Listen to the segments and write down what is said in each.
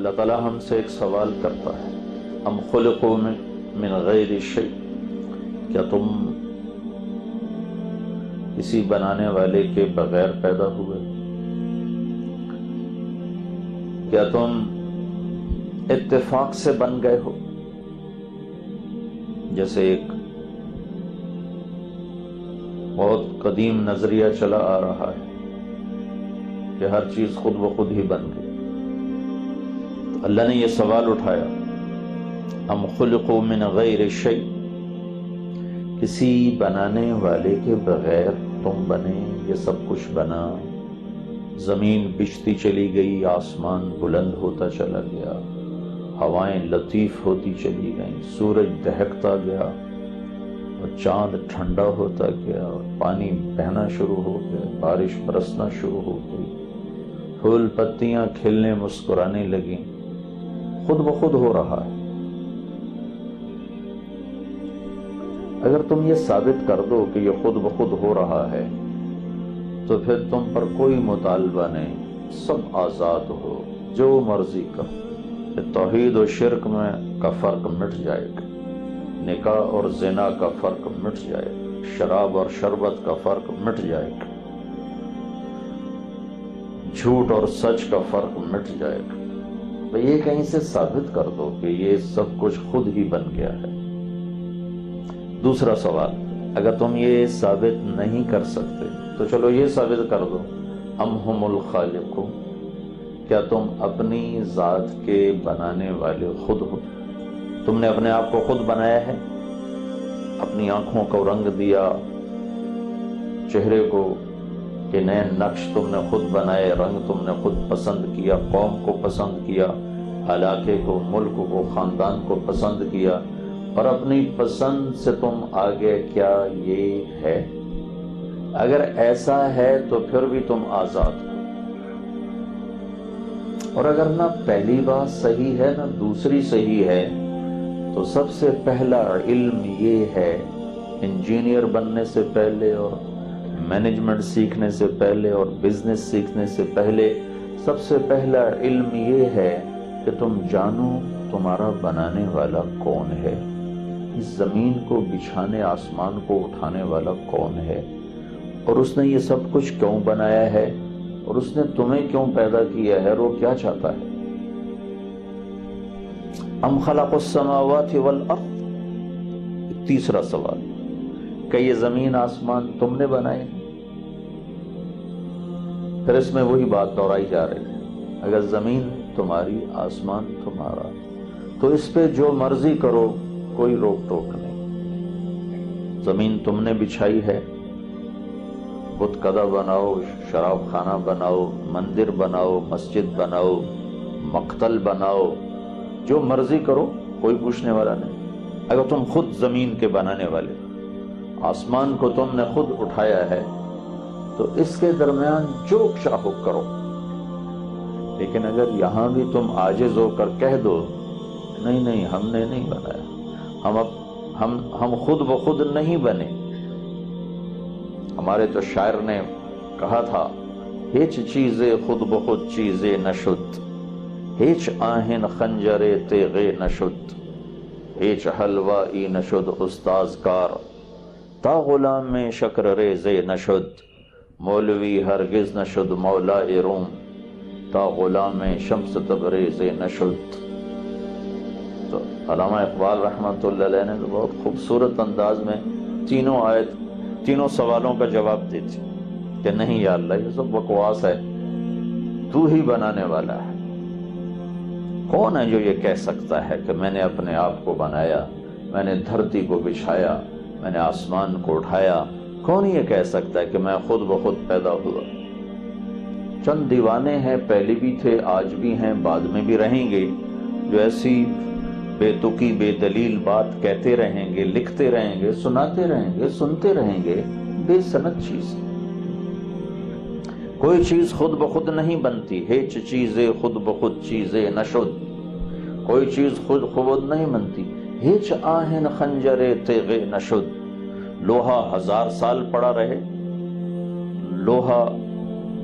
اللہ تعالیٰ ہم سے ایک سوال کرتا ہے، ام خلقوا من غیر شیء، کیا تم کسی بنانے والے کے بغیر پیدا ہوئے؟ کیا تم اتفاق سے بن گئے ہو؟ جیسے ایک بہت قدیم نظریہ چلا آ رہا ہے کہ ہر چیز خود بخود ہی بن گئی۔ اللہ نے یہ سوال اٹھایا، ام خلقوا من غیر شیء، کسی بنانے والے کے بغیر تم بنے، یہ سب کچھ بنا، زمین بچھتی چلی گئی، آسمان بلند ہوتا چلا گیا، ہوائیں لطیف ہوتی چلی گئیں، سورج دہکتا گیا اور چاند ٹھنڈا ہوتا گیا اور پانی بہنا شروع ہو گیا، بارش برسنا شروع ہو گئی، پھول پتیاں کھلنے مسکرانے لگیں، خود بخود ہو رہا ہے۔ اگر تم یہ ثابت کر دو کہ یہ خود بخود ہو رہا ہے تو پھر تم پر کوئی مطالبہ نہیں، سب آزاد ہو، جو مرضی کرو۔ توحید و شرک میں کا فرق مٹ جائے گا، نکاح اور زنا کا فرق مٹ جائے گا، شراب اور شربت کا فرق مٹ جائے گا، جھوٹ اور سچ کا فرق مٹ جائے گا۔ تو یہ کہیں سے ثابت کر دو کہ یہ سب کچھ خود ہی بن گیا ہے۔ دوسرا سوال، اگر تم یہ ثابت نہیں کر سکتے تو چلو یہ ثابت کر دو، ام ہم الخالقون، کیا تم اپنی ذات کے بنانے والے خود ہو؟ تم نے اپنے آپ کو خود بنایا ہے، اپنی آنکھوں کو رنگ دیا، چہرے کو کہ نئے نقش تم نے خود بنائے، رنگ تم نے خود پسند کیا، قوم کو پسند کیا، علاقے کو، ملک کو، خاندان کو پسند کیا، اور اپنی پسند سے تم آگے، کیا یہ ہے؟ اگر ایسا ہے تو پھر بھی تم آزاد ہو، اور اگر نہ پہلی بات صحیح ہے نہ دوسری صحیح ہے تو سب سے پہلا علم یہ ہے، انجینئر بننے سے پہلے اور مینجمنٹ سیکھنے سے پہلے اور بزنس سیکھنے سے پہلے سب سے پہلا علم یہ ہے کہ تم جانو تمہارا بنانے والا کون ہے، اس زمین کو بچھانے، آسمان کو اٹھانے والا کون ہے، اور اس نے یہ سب کچھ کیوں بنایا ہے، اور اس نے تمہیں کیوں پیدا کیا ہے، اور وہ کیا چاہتا ہے۔ ام خلق السماوات والارض، تیسرا سوال، کہ یہ زمین آسمان تم نے بنائے؟ پھر اس میں وہی بات دہرائی جا رہی ہے، اگر زمین تمہاری، آسمان تمہارا، تو اس پہ جو مرضی کرو، کوئی روک ٹوک نہیں۔ زمین تم نے بچھائی ہے، بت کدہ بناؤ، شراب خانہ بناؤ، مندر بناؤ، مسجد بناؤ، مقتل بناؤ، جو مرضی کرو، کوئی پوچھنے والا نہیں۔ اگر تم خود زمین کے بنانے والے، آسمان کو تم نے خود اٹھایا ہے، تو اس کے درمیان جو چاہو کرو، لیکن اگر یہاں بھی تم عاجز ہو کر کہہ دو نہیں نہیں ہم نے نہیں بنایا، ہم خود بخود نہیں بنے۔ ہمارے تو شاعر نے کہا تھا، ہیچ چیزے خود بخود چیزے نشد، ہیچ آہن خنجرے تیغے نشد، ہیچ حلوائی نشد استاذ کار، تا غلام میں شکر ریزے نشد، مولوی ہرگز نشد مولا روم، تا غلام شمس تبریز نشد۔ تو علامہ اقبال رحمۃ اللہ علیہ نے بہت خوبصورت انداز میں تینوں سوالوں کا جواب دیتی کہ نہیں یا اللہ، یہ سب بکواس ہے، تو ہی بنانے والا ہے۔ کون ہے جو یہ کہہ سکتا ہے کہ میں نے اپنے آپ کو بنایا، میں نے دھرتی کو بچھایا، میں نے آسمان کو اٹھایا؟ کون یہ کہہ سکتا ہے کہ میں خود بخود پیدا ہوا؟ چند دیوانے ہیں، پہلے بھی تھے، آج بھی ہیں، بعد میں بھی رہیں گے، جو ایسی بے تکی بے دلیل بات کہتے رہیں گے، لکھتے رہیں گے، سناتے رہیں گے، سنتے رہیں گے، بے سند چیز۔ کوئی چیز خود بخود نہیں بنتی، ہیچ چیزیں خود بخود چیزیں نشد، کوئی چیز خود بخود نہیں بنتی، ہیچ آہن خنجرے تیغے نشد، لوہا 1000 سال پڑا رہے، لوہا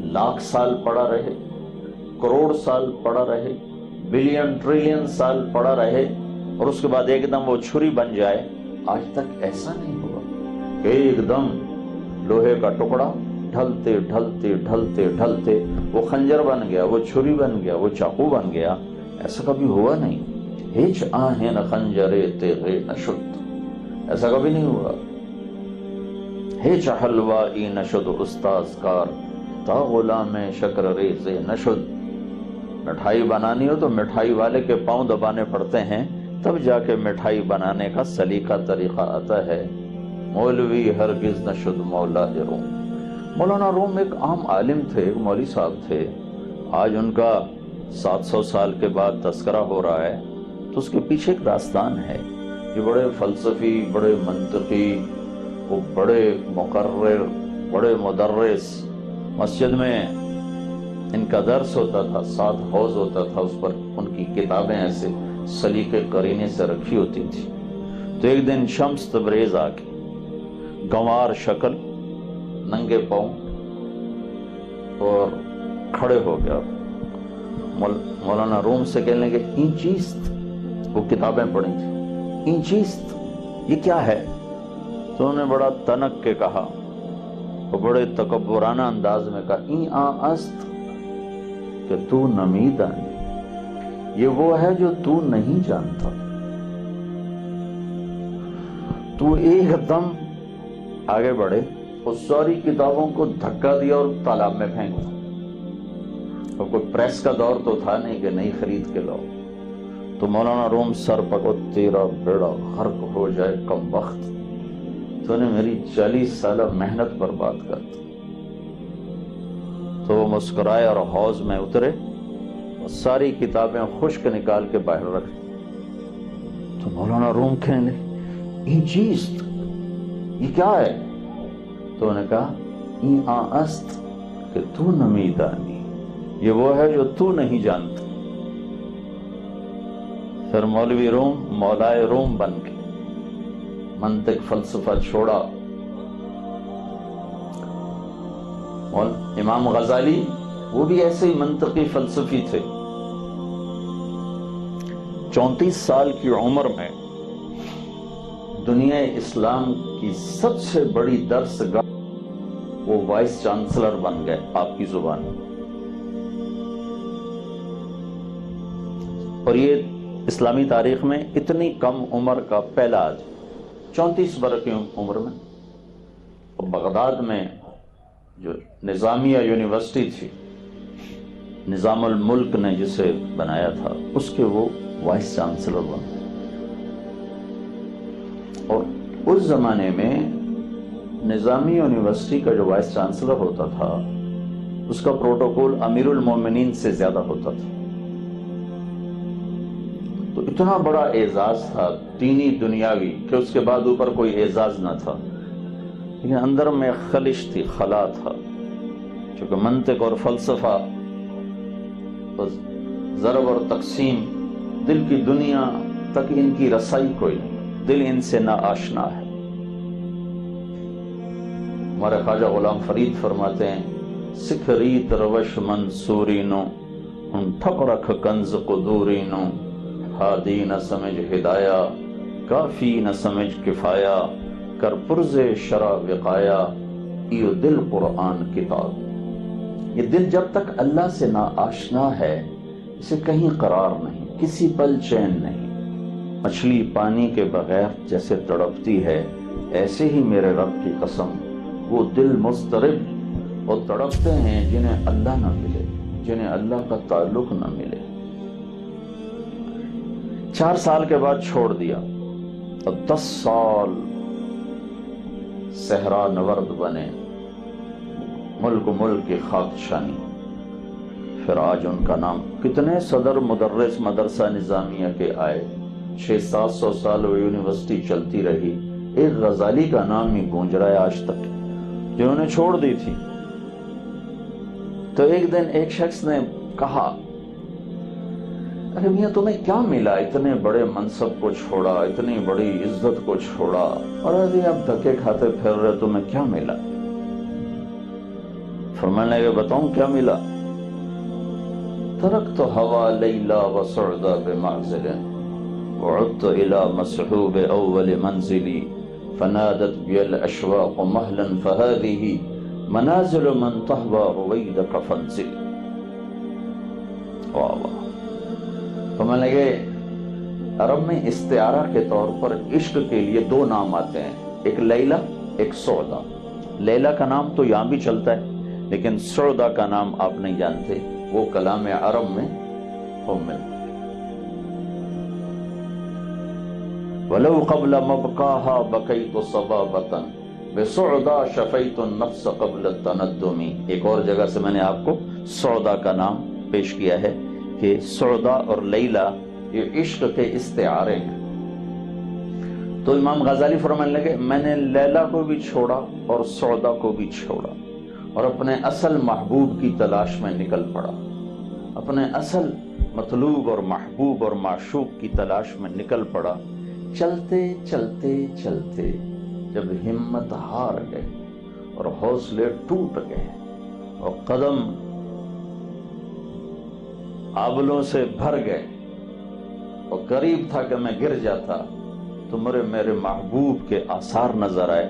1,00,000 سال پڑا رہے، کروڑ سال پڑا رہے، بلین ٹریلین سال پڑا رہے اور اس کے بعد ایک دم وہ چھری بن جائے؟ آج تک ایسا نہیں ہوا کہ ایک دم لوہے کا ٹکڑا ڈھلتے ڈھلتے ڈھلتے ڈھلتے وہ خنجر بن گیا، وہ چھری بن گیا، وہ چاقو بن گیا. ایسا کبھی ہوا نہیں. ہیچ آہیں نہ خنجرے تیغے نشد، ایسا کبھی نہیں ہوا. ہیچ حلوائی نشد استاذ کار تا غلام شکر ریز نشد. مٹھائی بنانی ہو تو مٹھائی والے کے پاؤں دبانے پڑتے ہیں، تب جا کے مٹھائی بنانے کا سلیقہ طریقہ آتا ہے. مولوی ہرگز نشد مولا روم. مولانا روم ایک عام عالم تھے، ایک مولوی صاحب تھے. آج ان کا 700 سال کے بعد تذکرہ ہو رہا ہے تو اس کے پیچھے ایک داستان ہے. یہ بڑے فلسفی، بڑے منطقی، وہ بڑے مقرر، بڑے مدرس. مسجد میں ان کا درس ہوتا تھا، 7 حوض ہوتا تھا، اس پر ان کی کتابیں ایسے سلیقے قرینے سے رکھی ہوتی تھی. تو ایک دن شمس تبریز آ کے گنوار شکل، ننگے پاؤں اور کھڑے ہو گیا. مولانا روم سے کہنے لگے این چیست، وہ کتابیں پڑھی تھی، این چیست، یہ کیا ہے؟ تو انہوں نے بڑا تنک کے کہا، وہ بڑے تکبرانہ انداز میں کہا، این آ است کہ تو نمیدانی، یہ وہ ہے جو تو نہیں جانتا. تو ایک دم آگے بڑھے، اس ساری کتابوں کو دھکا دیا اور تالاب میں پھینک دیا. اور کوئی پریس کا دور تو تھا نہیں کہ نہیں خرید کے لاؤ. تو مولانا روم سر پکڑو، تیرا بیڑا غرق ہو جائے کم وقت، تو نے میری 40 سالہ محنت برباد کر دی. تو وہ مسکرائے اور حوض میں اترے اور ساری کتابیں خشک نکال کے باہر رکھ. تو مولانا روم کہنے این چیست، یہ کیا ہے؟ تو انہوں نے کہا این آ است کہ تو نمیدانی، یہ وہ ہے جو تو نہیں جانتا. پھر مولوی روم مولائے روم بن کے منطق فلسفہ چھوڑا. امام غزالی وہ بھی ایسے ہی منطقی فلسفی تھے. 34 سال کی عمر میں دنیا اسلام کی سب سے بڑی درس گاہ وہ وائس چانسلر بن گئے آپ کی زبان میں. اور یہ اسلامی تاریخ میں اتنی کم عمر کا پہلا آدمی، 34 برس کی عمر میں. اور بغداد میں جو نظامیہ یونیورسٹی تھی، نظام الملک نے جسے بنایا تھا، اس کے وہ وائس چانسلر بنے. اور اس زمانے میں نظامی یونیورسٹی کا جو وائس چانسلر ہوتا تھا اس کا پروٹوکول امیر المومنین سے زیادہ ہوتا تھا. تو اتنا بڑا اعزاز تھا دینی دنیاوی کہ اس کے بعد اوپر کوئی اعزاز نہ تھا، لیکن اندر میں خلش تھی، خلا تھا. چونکہ منطق اور فلسفہ، ضرب اور تقسیم، دل کی دنیا تک ان کی رسائی کوئی نہیں، دل ان سے نا آشنا ہے. ہمارے خواجہ غلام فرید فرماتے ہیں، سکھ ریت روش منصورینو ان ٹھپ رکھ کنز قدورینو، ہادی نہ سمجھ ہدایہ کافی نہ سمجھ کفایہ، کر پرز شرع وقایا ایو دل قرآن کتاب. یہ دل جب تک اللہ سے نا آشنا ہے اسے کہیں قرار نہیں، کسی پل چین نہیں. مچھلی پانی کے بغیر جیسے تڑپتی ہے، ایسے ہی میرے رب کی قسم وہ دل مضطرب اور تڑپتے ہیں جنہیں اللہ نہ ملے، جنہیں اللہ کا تعلق نہ ملے. 4 سال کے بعد چھوڑ دیا اور 10 سال صحرا نورد بنے، ملک کی خاکشانی. پھر آج ان کا نام، کتنے صدر مدرس مدرسہ نظامیہ کے آئے، 600-700 سال وہ یونیورسٹی چلتی رہی، ایک غزالی کا نام ہی گونج رہا ہے آج تک، جنہوں نے چھوڑ دی تھی. تو ایک دن ایک شخص نے کہا، ارے میاں تمہیں کیا ملا، اتنے بڑے منصب کو چھوڑا، اتنی بڑی عزت کو چھوڑا، اور ابھی اب دھکے کھاتے پھر رہے، تمہیں کیا ملا؟ فرمانے لگے، بتاؤں کیا ملا؟ ترکت ہوا لیلا وسعدا بمعزل وعدت الى مسحوب اول منزلی فنادت بی الاشواق مہلا فهذه منازل من تهوى رویدک فانزل. واہ واہ. تو میں لگے عرب میں استعارہ کے طور پر عشق کے لیے دو نام آتے ہیں، ایک لیلا ایک سعدا. لیلا کا نام تو یہاں بھی چلتا ہے، لیکن سعدا کا نام آپ نہیں جانتے، وہ کلام عرب میں حمل. وَلَوْ قَبْلَ مَبْقَاهَا بَكَيْتُ صَبَابَةً بِسُعْدَا شَفَيْتُ النَّفْسَ قَبْلَ التَّنَدُّمِ. ایک اور جگہ سے میں نے آپ کو سعدا کا نام پیش کیا ہے کہ سعدا اور لیلا یہ عشق کے استعارے ہیں. تو امام غزالی فرمانے لگے میں نے لیلا کو بھی چھوڑا اور سعدا کو بھی چھوڑا اور اپنے اصل محبوب کی تلاش میں نکل پڑا. اپنے اصل مطلوب اور محبوب اور معشوق کی تلاش میں نکل پڑا. چلتے چلتے چلتے جب ہمت ہار گئے اور حوصلے ٹوٹ گئے اور قدم آبلوں سے بھر گئے اور قریب تھا کہ میں گر جاتا تو میرے محبوب کے آثار نظر آئے،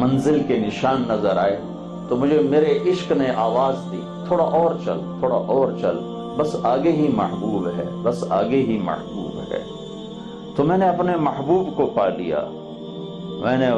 منزل کے نشان نظر آئے، تو مجھے میرے عشق نے آواز دی تھوڑا اور چل، تھوڑا اور چل، بس آگے ہی محبوب ہے، بس آگے ہی محبوب ہے. تو میں نے اپنے محبوب کو پا لیا، میں نے